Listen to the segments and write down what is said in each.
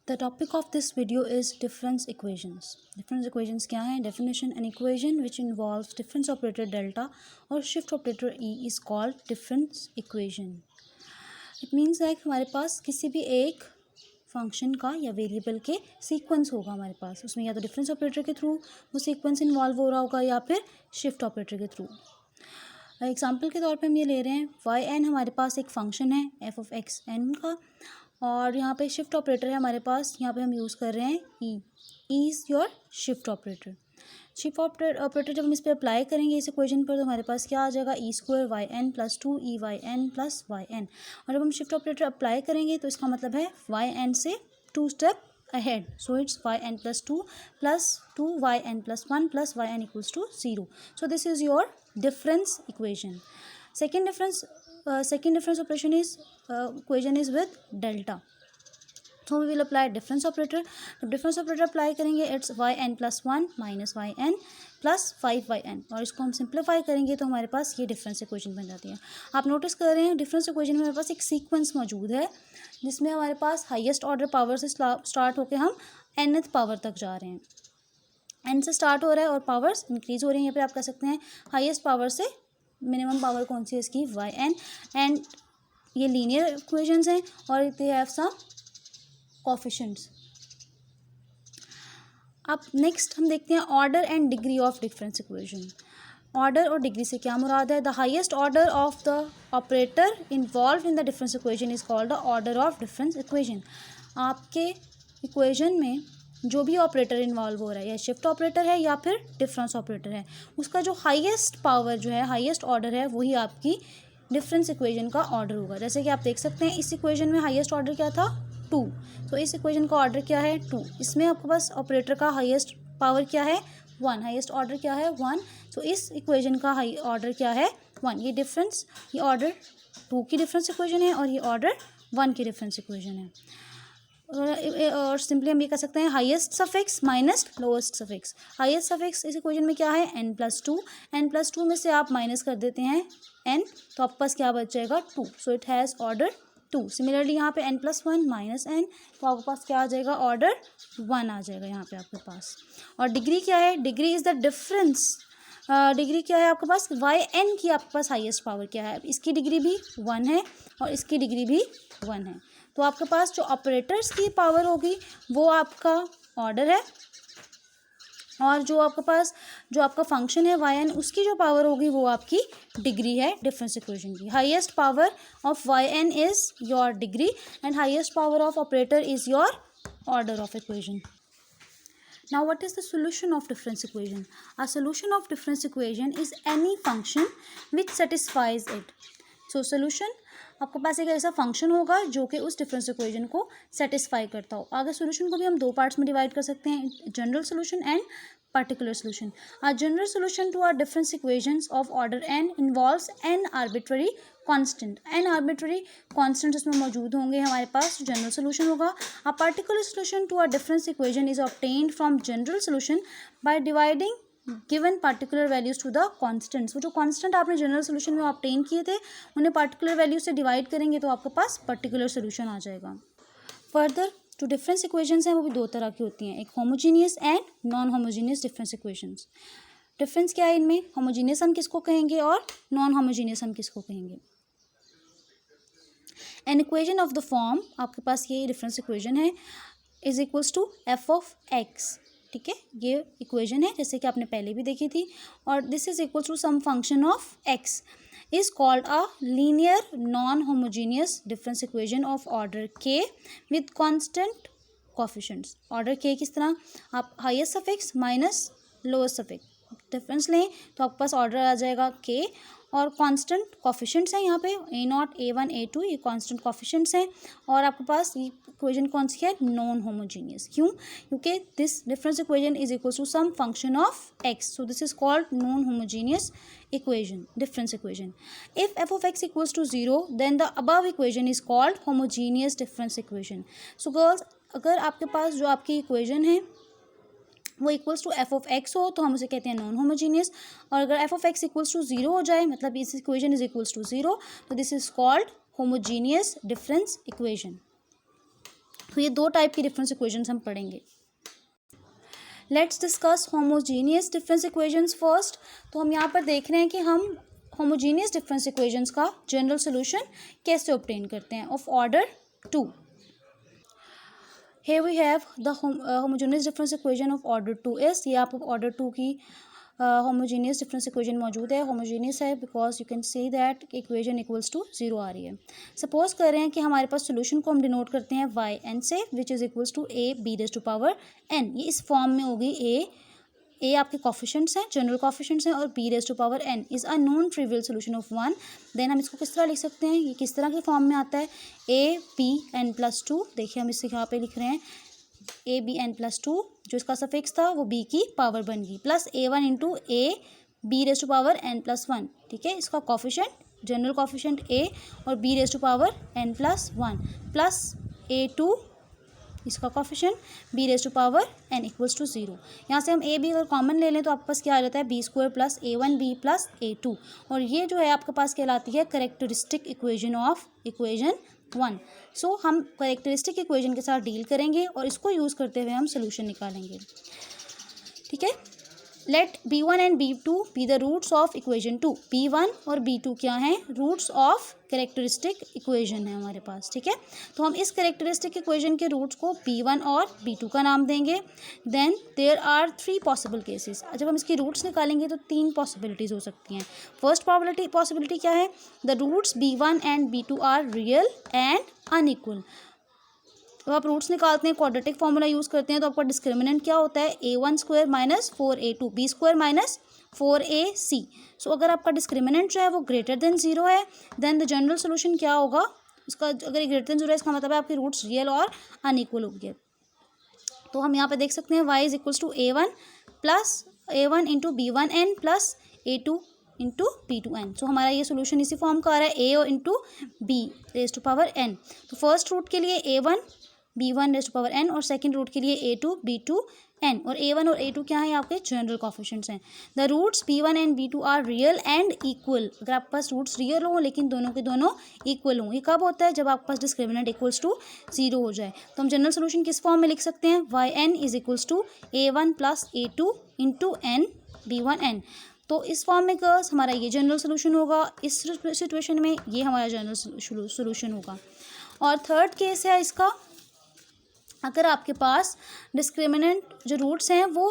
The topic of this video is difference equations. Difference equations क्या हैं? Definition: an equation which involves difference operator delta or shift operator e is called difference equation. It means like हमारे पास किसी भी एक function का या variable के sequence होगा हमारे पास, उसमें या तो डिफरेंस ऑपरेटर के थ्रू वो सीक्वेंस इन्वॉल्व हो रहा होगा या फिर शिफ्ट ऑपरेटर के थ्रू. एग्जाम्पल के तौर पे हम ये ले रहे हैं वाई एन हमारे पास एक फंक्शन है एफ ऑफ एक्स एन का, और यहाँ पे शिफ्ट ऑपरेटर है हमारे पास. यहाँ पे हम यूज़ कर रहे हैं E is your shift operator. Shift operator जब हम इस पर अप्लाई करेंगे इस इक्वेशन पर तो हमारे पास क्या आ जाएगा E square Y N plus 2 E Y N plus Y N. और जब हम शिफ्ट ऑपरेटर अप्लाई करेंगे तो इसका मतलब है वाई एन से 2 step ahead, so it's yn plus 2 plus 2yn plus 1 plus yn equals to 0. So this is your difference equation. Second difference operation is equation is with delta. So we will apply difference operator. जब difference operator apply करेंगे it's yn plus 1 minus yn plus 5yn, और इसको हम simplify करेंगे तो हमारे पास ये difference equation बन जाती है. आप नोटिस कर रहे हैं डिफरेंस इक्वेशन में हमारे पास एक सीक्वेंस मौजूद है जिसमें हमारे पास हाईएस्ट ऑर्डर पावर से स्टार्ट होकर हम nth पावर तक जा रहे हैं. n से स्टार्ट हो रहा है और पावर्स इंक्रीज हो रही हैं. यहाँ पे आप कह सकते हैं हाईएस्ट पावर से मिनिमम पावर कौन सी है इसकी yn, एंड ये लीनियर इक्वेशंस हैं और दे हैव सम कोफिशिएंट्स. अब नेक्स्ट हम देखते हैं order and degree of difference equation. Order और डिग्री से क्या मुराद है? The highest order of the operator involve in the difference equation is called the order of difference equation. आपके equation में जो भी ऑपरेटर इन्वॉल्व हो रहा है या शिफ्ट ऑपरेटर है या फिर डिफरेंस ऑपरेटर है, उसका जो हाईएस्ट पावर जो है हाईएस्ट ऑर्डर है वही आपकी डिफरेंस इक्वेशन का ऑर्डर होगा. जैसे कि आप देख सकते हैं इस इक्वेशन में हाईएस्ट ऑर्डर क्या था 2, तो इस इक्वेशन का ऑर्डर क्या है 2. इसमें आपके पास ऑपरेटर का हाईएस्ट पावर क्या है 1, हाईएस्ट ऑर्डर क्या है 1. तो इस इक्वेशन का हाई ऑर्डर क्या है 1. ये डिफरेंस, ये ऑर्डर 2 की डिफरेंस इक्वेशन है और ये ऑर्डर 1 की डिफरेंस इक्वेशन है. और सिंपली हम ये कह सकते हैं highest suffix minus lowest suffix. Highest suffix इस इक्वेशन में क्या है n+2. n+2 में से आप माइनस कर देते हैं n, तो आपके पास क्या बच जाएगा 2. So it has order 2. Similarly यहाँ पे n+1 माइनस n, तो आपके पास क्या आ जाएगा ऑर्डर 1 आ जाएगा यहाँ पे आपके पास. और डिग्री क्या है? Degree is the difference. Degree क्या है आपके पास yn की आपके पास हाईएस्ट पावर क्या है? इसकी डिग्री भी 1 है और इसकी डिग्री भी 1 है. तो आपके पास जो ऑपरेटर्स की पावर होगी वो आपका ऑर्डर है, और जो आपके पास जो आपका फंक्शन है yn उसकी जो पावर होगी वो आपकी डिग्री है डिफरेंस इक्वेशन की. Highest power of yn is your degree and highest power of operator is your order of equation. Now what is the solution of difference equation? A solution of difference equation is any function which satisfies it. So solution आपके पास एक ऐसा function होगा जो कि उस difference equation को satisfy करता हो. आगे सोल्यूशन को भी हम 2 पार्ट्स में डिवाइड कर सकते हैं, general solution and particular solution. A general solution to our difference equations of order n involves n arbitrary constant. n arbitrary constant इसमें मौजूद होंगे हमारे पास, general solution होगा. A particular solution to our difference equation is obtained from general solution by dividing given particular values to the constants. वो जो constant आपने general solution में obtain किए थे उन्हें particular value से divide करेंगे तो आपके पास particular solution आ जाएगा. Further जो डिफरेंस इक्वेशंस हैं वो भी 2 तरह की होती हैं, एक homogeneous and non homogeneous difference equations. Difference क्या है इनमें? होमोजीनियस हम किसको कहेंगे और नॉन होमोजीनियस हम किसको कहेंगे. An equation of the form, आपके पास ये डिफरेंस इक्वेशन है, is equals to f of x. ठीक है, ये इक्वेशन है जैसे कि आपने पहले भी देखी थी, और this is equals to some function of x is called a linear non-homogeneous difference equation of order k with constant coefficients. order k किस तरह? आप highest suffix minus lowest suffix difference लें तो आपके पास ऑर्डर आ जाएगा k, और constant coefficients हैं यहाँ पे a0 a1 a2, ये कांस्टेंट कोफिशिएंट्स हैं. और आपके पास ये इक्वेशन कौन सी है? Non homogeneous. क्यों? क्योंकि this difference equation is equal to some function of x, so this is called non homogeneous equation, difference equation. If f of x equals to 0 then the above equation is called homogeneous difference equation. So girls, अगर आपके पास जो आपकी equation है वो equals to f of x हो तो हम उसे कहते हैं नॉन होमोजीनियस, और अगर f of x equals to 0 हो जाए मतलब इस इक्वेशन इज इक्वल्स टू 0 तो this is called homogeneous difference equation. तो ये दो टाइप की डिफरेंस इक्वेशंस हम पढ़ेंगे। Let's discuss homogeneous difference equations first. तो हम यहाँ पर देख रहे हैं कि हम होमोजीनियस डिफरेंस इक्वेशंस का जनरल सोल्यूशन कैसे ऑब्टेन करते हैं of order 2। Here we have the homogeneous difference equation of order 2 is, ये आपको order 2 की homogeneous difference equation मौजूद है। homogeneous है because you can see that equation equals to 0 आ रही है। suppose कर रहे हैं कि हमारे पास solution को हम denote करते हैं y n से, which is equals to a b raised to power n। ये इस फॉर्म में होगी ए आपके कॉफिशेंट्स हैं, जनरल कॉफिशेंट्स हैं, और B raise to power n is a non trivial solution of 1। Then हम इसको किस तरह लिख सकते हैं, ये किस तरह के फॉर्म में आता है, ए बी एन प्लस 2। देखिए हम इसे यहाँ पे लिख रहे हैं ए बी एन प्लस 2, जो इसका सफिक्स था वो बी की पावर बन गई, plus A one into A B raise to power N plus 1। ठीक है, इसका कॉफिशेंट जनरल कॉफिशेंट ए और B raise to power N plus 1, plus A two इसका coefficient B raise to power N equals to 0। यहाँ से हम A B अगर common ले लें तो आपके पास क्या आ जाता है, बी स्क्वायर प्लस ए वन बी प्लस ए टू, और ये जो है आपके पास कहलाती है characteristic equation of equation 1। So हम करेक्टरिस्टिक इक्वेशन के साथ डील करेंगे और इसको यूज़ करते हुए हम सोल्यूशन निकालेंगे। ठीक है, let b1 and b2 be the roots of equation 2। b1 और b2 क्या हैं, रूट्स ऑफ कैरेक्टरिस्टिक इक्वेशन है हमारे पास। ठीक है, तो हम इस कैरेक्टरिस्टिक इक्वेशन के रूट्स को b1 और b2 का नाम देंगे। Then there are 3 possible cases. जब हम इसकी रूट्स निकालेंगे तो 3 पॉसिबिलिटीज़ हो सकती हैं। फर्स्ट पॉसिबिलिटी क्या है, the roots b1 and b2 are real and unequal. तो आप रूट्स निकालते हैं, क्वाड्रेटिक फॉर्मूला यूज़ करते हैं, तो आपका डिस्क्रिमिनेंट क्या होता है, a1 square minus 4a2 b square minus 4ac। सो अगर आपका डिस्क्रिमिनेंट जो है वो ग्रेटर देन 0 है, देन द जनरल सोल्यूशन क्या होगा, उसका अगर ग्रेटर देन 0 है इसका मतलब है आपकी रूट्स रियल और अनइक्वल होगी। तो हम यहाँ पे देख सकते हैं y is equals to a1 plus a1 into b1 n plus a2 into b2n। So हमारा ये सोल्यूशन इसी फॉर्म का आ रहा है, a into b raise to power n। तो फर्स्ट रूट के लिए a1 b1 raise to power n और सेकंड रूट के लिए a2 b2n, और a1 और a2 क्या है आपके जनरल कॉफिशेंट्स हैं। The roots b1 and b2 are real and equal. अगर आपके पास रूट्स रियल हो लेकिन दोनों के दोनों इक्वल हों, ये कब होता है, जब आपके पास डिस्क्रिमिनेंट इक्वल्स टू 0 हो जाए। तो हम जनरल सोल्यूशन किस फॉर्म में लिख सकते हैं, yn is equals to a1 plus a2 into n b1n। तो इस फॉर्म में गर्ल्स हमारा ये जनरल सोल्यूशन होगा, इस सिचुएशन में ये हमारा जनरल सोल्यूशन होगा। और थर्ड केस है इसका, अगर आपके पास डिस्क्रिमिनेंट जो रूट्स हैं वो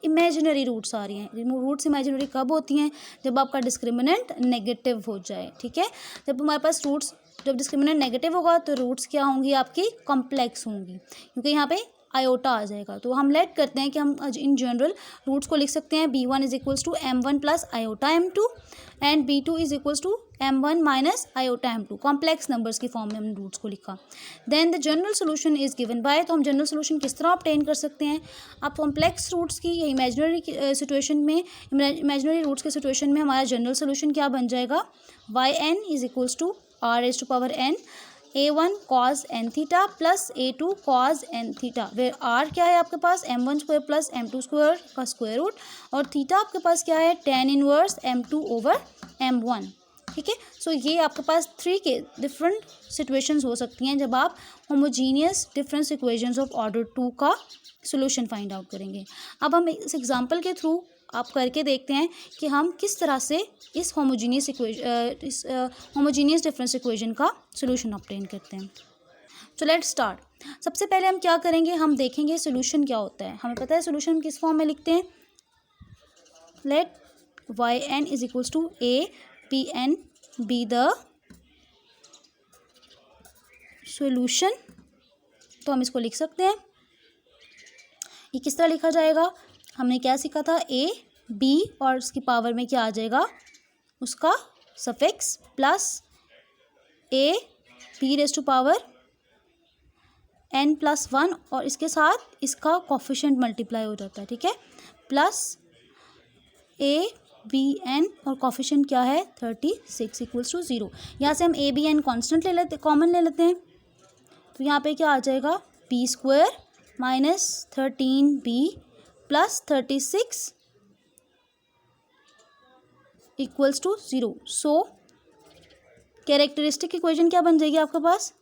इमेजिनरी रूट्स आ रही हैं। रूट्स इमेजिनरी कब होती हैं, जब आपका डिस्क्रिमिनेंट नेगेटिव हो जाए। ठीक है, जब हमारे पास रूट्स जब डिस्क्रिमिनेंट नेगेटिव होगा तो रूट्स क्या होंगी आपकी, कॉम्प्लेक्स होंगी, क्योंकि यहाँ पे आयोटा आ जाएगा। तो हम लेट करते हैं कि हम इन जनरल रूट्स को लिख सकते हैं, b1 is equals to m1 plus iota m2 and b2 is equals to m1 minus iota m2। Complex numbers की फॉर्म में हमने रूट्स को लिखा। Then the general solution is given by. तो हम जनरल सोल्यूशन किस तरह ऑब्टेन कर सकते हैं, आप कॉम्प्लेक्स रूट्स की या इमेजिनरी सिचुएशन में, इमेजिनरी रूट्स के सिचुएशन में हमारा जनरल सोल्यूशन क्या बन जाएगा, yn is equals to r raise to power n a1 cos n theta plus a2 cos n theta, where r क्या है आपके पास, m1 square plus m2 square का स्क्वायर रूट, और थीटा आपके पास क्या है, tan inverse m2 over m1। ठीक है, सो ये आपके पास 3 के डिफरेंट सिचुएशंस हो सकती हैं जब आप homogeneous difference equations of order 2 का सोल्यूशन फाइंड आउट करेंगे। अब हम इस एग्जांपल के थ्रू आप करके देखते हैं कि हम किस तरह से इस होमोजीनियस डिफरेंस इक्वेशन का सोल्यूशन ऑब्टेन करते हैं। So let's start. सबसे पहले हम क्या करेंगे, हम देखेंगे सोल्यूशन क्या होता है। हमें पता है सोल्यूशन हम किस फॉर्म में लिखते हैं, let yn is equals to a p n be the solution. तो हम इसको लिख सकते हैं, ये किस तरह लिखा जाएगा, हमने क्या सीखा था, a b और उसकी पावर में क्या आ जाएगा, उसका suffix plus a b raise to power n plus 1 और इसके साथ इसका कोफिशिएंट मल्टीप्लाई हो जाता है। ठीक है, प्लस a b n और कोफिशिएंट क्या है 36 इक्वल्स टू 0। यहाँ से हम a b n कॉन्स्टेंट ले लेते, कॉमन ले लेते हैं, तो यहाँ पे क्या आ जाएगा, b square minus 13b plus 36 equals to 0। So characteristic equation क्या बन जाएगी आपके पास,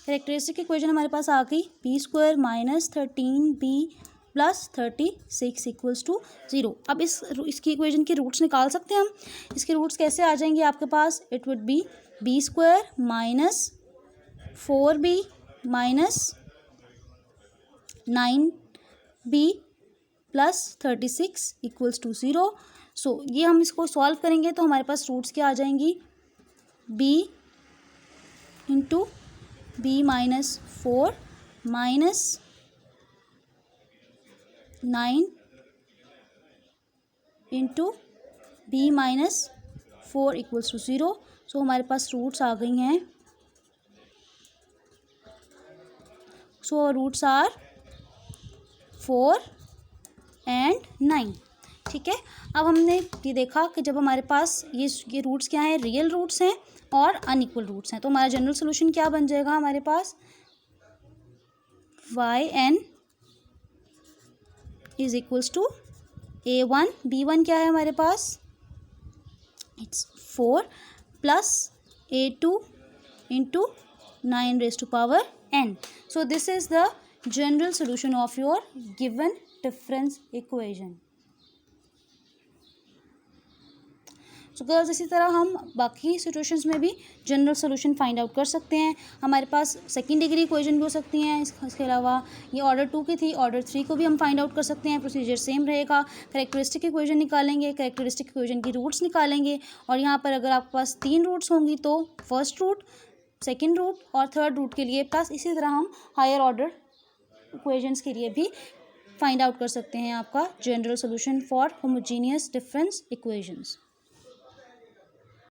कैरेक्टरिस्टिक इक्वेशन हमारे पास आ गई b square minus 13b plus 36 equals to 0। अब इसकी इक्वेशन के रूट्स निकाल सकते हैं हम। इसके रूट्स कैसे आ जाएंगे आपके पास? It would be B square minus 4b minus 9b plus 36 equals to 0। So ये हम इसको सॉल्व करेंगे तो हमारे पास रूट्स क्या आ जाएंगी? b into b minus 4 minus 9 into b minus 4 equals to 0। So हमारे पास रूट्स आ गई हैं। So roots are 4 and 9। ठीक है, अब हमने ये देखा कि जब हमारे पास ये रूट्स क्या हैं? रियल रूट्स हैं और अनइक्वल रूट्स हैं। तो हमारा जनरल सोल्यूशन क्या बन जाएगा हमारे पास? yn is equals to a1 b1 क्या है हमारे पास? It's 4 plus a2 into 9 raise to power n। So this is the general solution of your given difference equation. So girls, इसी तरह हम बाकी सिचुएशंस में भी जनरल सोल्यूशन फाइंड आउट कर सकते हैं। हमारे पास सेकंड डिग्री इक्वेशन भी हो सकती हैं। इसके अलावा ये ऑर्डर 2 की थी, ऑर्डर 3 को भी हम फाइंड आउट कर सकते हैं। प्रोसीजर सेम रहेगा। कैरेक्टरिस्टिक इक्वेशन निकालेंगे, कैरेक्टरिस्टिक इक्वेशन की रूट्स निकालेंगे, और यहाँ पर अगर आपके पास 3 रूट्स होंगी तो फर्स्ट रूट, सेकेंड रूट और थर्ड रूट के लिए, प्लस इसी तरह हम हायर ऑर्डर इक्वेशंस के लिए भी फाइंड आउट कर सकते हैं आपका general solution for homogeneous difference equations.